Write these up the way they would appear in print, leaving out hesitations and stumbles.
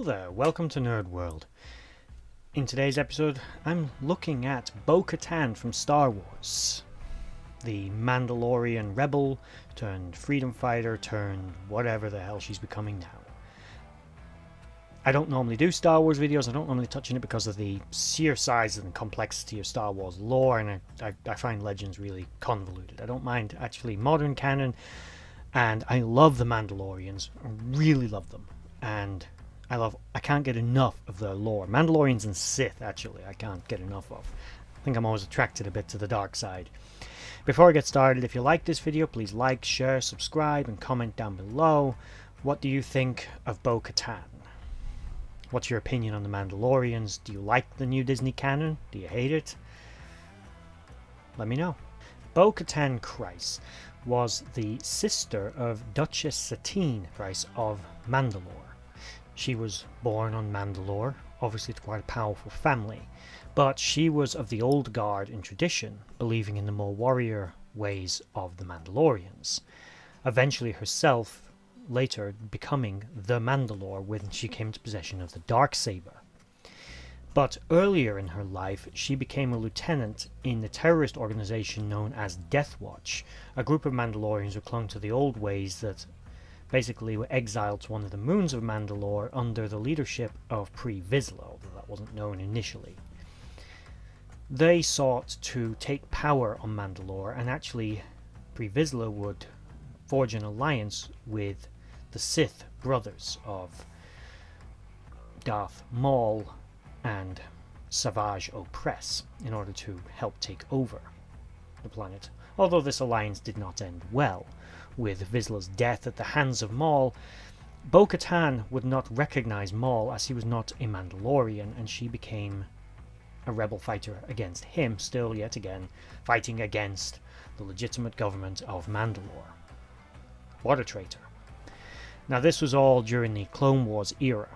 there, welcome to Nerd.World. In today's episode, I'm looking at Bo-Katan from Star Wars. The Mandalorian rebel turned freedom fighter turned whatever the hell she's becoming now. I don't normally do Star Wars videos, I don't normally touch on it because of the sheer size and complexity of Star Wars lore, and I find Legends really convoluted. I don't mind actually modern canon, and I love the Mandalorians, I really love them, and I can't get enough of their lore. Mandalorians and Sith, actually, I can't get enough of. I think I'm always attracted a bit to the dark side. Before I get started, if you like this video, please like, share, subscribe, and comment down below. What do you think of Bo-Katan? What's your opinion on the Mandalorians? Do you like the new Disney canon? Do you hate it? Let me know. Bo-Katan Kryze was the sister of Duchess Satine Kryze of Mandalore. She was born on Mandalore, obviously to quite a powerful family, but she was of the old guard in tradition, believing in the more warrior ways of the Mandalorians. Eventually herself, later becoming the Mandalore when she came into possession of the Darksaber. But earlier in her life, she became a lieutenant in the terrorist organization known as Death Watch, a group of Mandalorians who clung to the old ways that basically were exiled to one of the moons of Mandalore under the leadership of Pre Vizsla, although that wasn't known initially. They sought to take power on Mandalore, and actually Pre Vizsla would forge an alliance with the Sith brothers of Darth Maul and Savage Opress in order to help take over the planet, although this alliance did not end well. With Vizsla's death at the hands of Maul, Bo-Katan would not recognize Maul as he was not a Mandalorian, and she became a rebel fighter against him, still yet again fighting against the legitimate government of Mandalore. What a traitor. Now this was all during the Clone Wars era.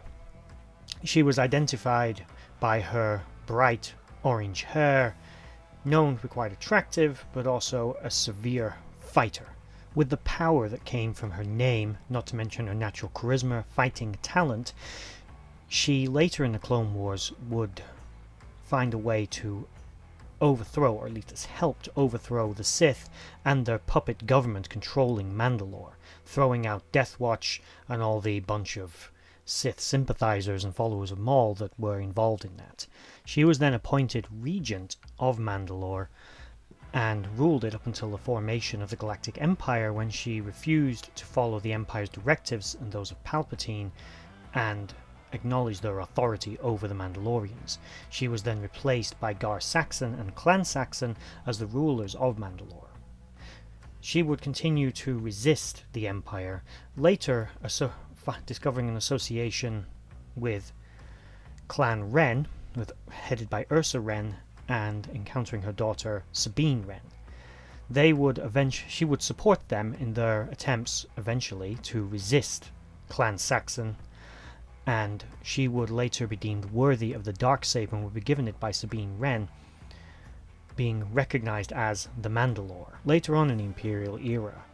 She was identified by her bright orange hair, known to be quite attractive, but also a severe fighter. With the power that came from her name, not to mention her natural charisma, fighting talent, she later in the Clone Wars would find a way to overthrow, or at least help to overthrow the Sith and their puppet government controlling Mandalore, throwing out Death Watch and all the bunch of Sith sympathizers and followers of Maul that were involved in that. She was then appointed regent of Mandalore and ruled it up until the formation of the Galactic Empire, when she refused to follow the Empire's directives and those of Palpatine and acknowledged their authority over the Mandalorians. She was then replaced by Gar Saxon and Clan Saxon as the rulers of Mandalore. She would continue to resist the Empire, later discovering an association with Clan Wren, headed by Ursa Wren, and encountering her daughter Sabine Wren. She would support them in their attempts eventually to resist Clan Saxon, and she would later be deemed worthy of the Darksaber and would be given it by Sabine Wren, being recognized as the Mandalore. Later on in the Imperial era,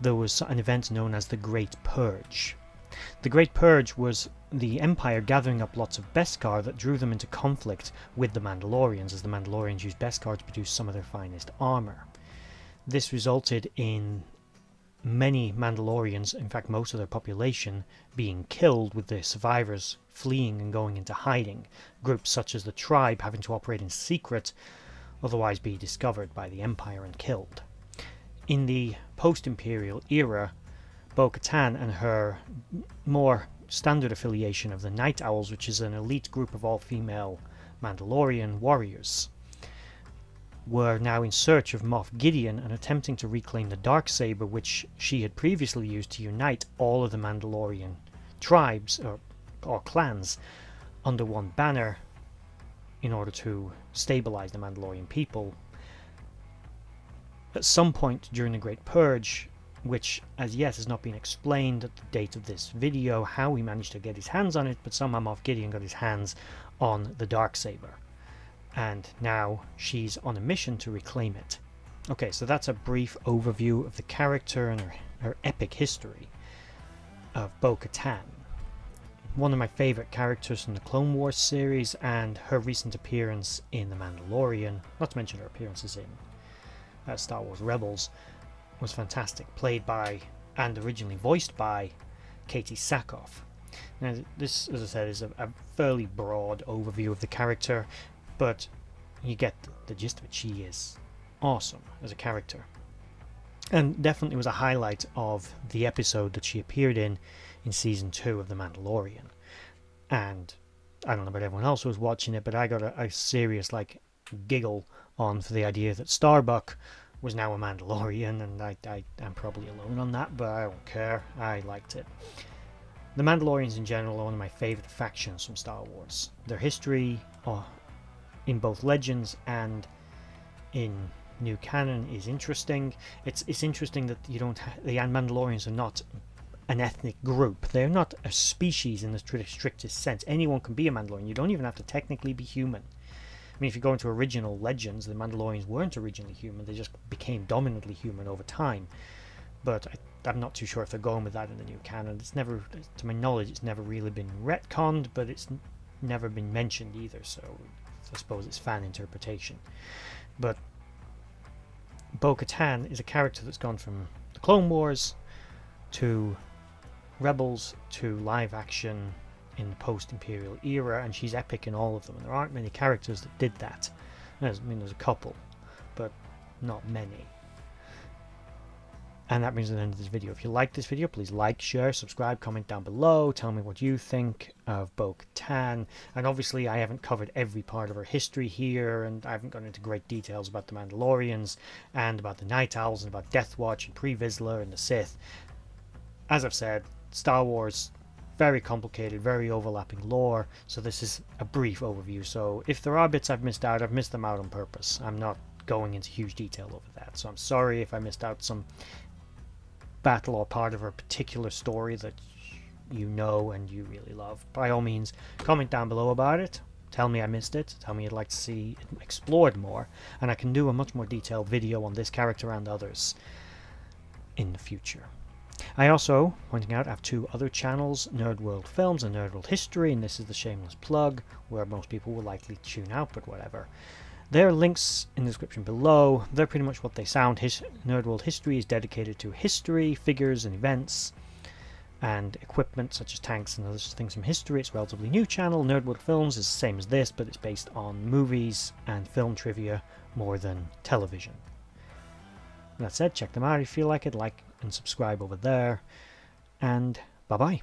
there was an event known as the Great Purge. The Great Purge was the Empire gathering up lots of Beskar that drew them into conflict with the Mandalorians, as the Mandalorians used Beskar to produce some of their finest armor. This resulted in many Mandalorians, in fact most of their population, being killed, with the survivors fleeing and going into hiding, groups such as the Tribe having to operate in secret, otherwise be discovered by the Empire and killed. In the post-Imperial era, Bo-Katan and her more standard affiliation of the Night Owls, which is an elite group of all-female Mandalorian warriors, were now in search of Moff Gideon and attempting to reclaim the Darksaber, which she had previously used to unite all of the Mandalorian tribes or clans under one banner in order to stabilize the Mandalorian people. At some point during the Great Purge, which as yet has not been explained at the date of this video how he managed to get his hands on it, but somehow Moff Gideon got his hands on the Darksaber, and now she's on a mission to reclaim it. Okay, so that's a brief overview of the character and her epic history of Bo-Katan. one of my favourite characters from the Clone Wars series, and her recent appearance in The Mandalorian, not to mention her appearances in Star Wars Rebels, was fantastic. Played by and originally voiced by Katie Sackhoff. Now, this, as I said, is a fairly broad overview of the character, but you get the gist of it. She is awesome as a character, and definitely was a highlight of the episode that she appeared in season 2 of The Mandalorian. And I don't know about everyone else who was watching it, but I got a serious giggle on for the idea that Starbuck was now a Mandalorian, and I'm probably alone on that, but I don't care. I liked it. The Mandalorians in general are one of my favourite factions from Star Wars. Their history in both Legends and in new canon is interesting. It's interesting that the Mandalorians are not an ethnic group. They're not a species in the strictest sense. Anyone can be a Mandalorian. You don't even have to technically be human. I mean, if you go into original Legends, the Mandalorians weren't originally human. They just became dominantly human over time. But I'm not too sure if they're going with that in the new canon. It's never, to my knowledge, it's never really been retconned, but it's never been mentioned either. So I suppose it's fan interpretation. But Bo-Katan is a character that's gone from the Clone Wars to Rebels to live action in the post-Imperial era, and she's epic in all of them. And there aren't many characters that did that. There's a couple, but not many. And that brings us to the end of this video. If you like this video, please like, share, subscribe, comment down below. Tell me what you think of Bo-Katan. And obviously I haven't covered every part of her history here, and I haven't gone into great details about the Mandalorians and about the Night Owls and about Death Watch and Pre Vizsla and the Sith. As I've said, Star Wars, very complicated, very overlapping lore, so this is a brief overview. So if there are bits I've missed out, I've missed them out on purpose. I'm not going into huge detail over that, so I'm sorry if I missed out some battle or part of a particular story that you know and you really love. By all means, comment down below about it. Tell me I missed it. Tell me you'd like to see it explored more, and I can do a much more detailed video on this character and others in the future. I also, pointing out, have 2 other channels, Nerd.World Films and Nerd.World History, and this is the shameless plug where most people will likely tune out, but whatever. There are links in the description below. They're pretty much what they sound. Nerd.World History is dedicated to history, figures and events, and equipment such as tanks and other things from history. It's a relatively new channel. Nerd.World Films is the same as this, but it's based on movies and film trivia more than television. That said, check them out if you feel like it. Like and subscribe over there. And bye-bye.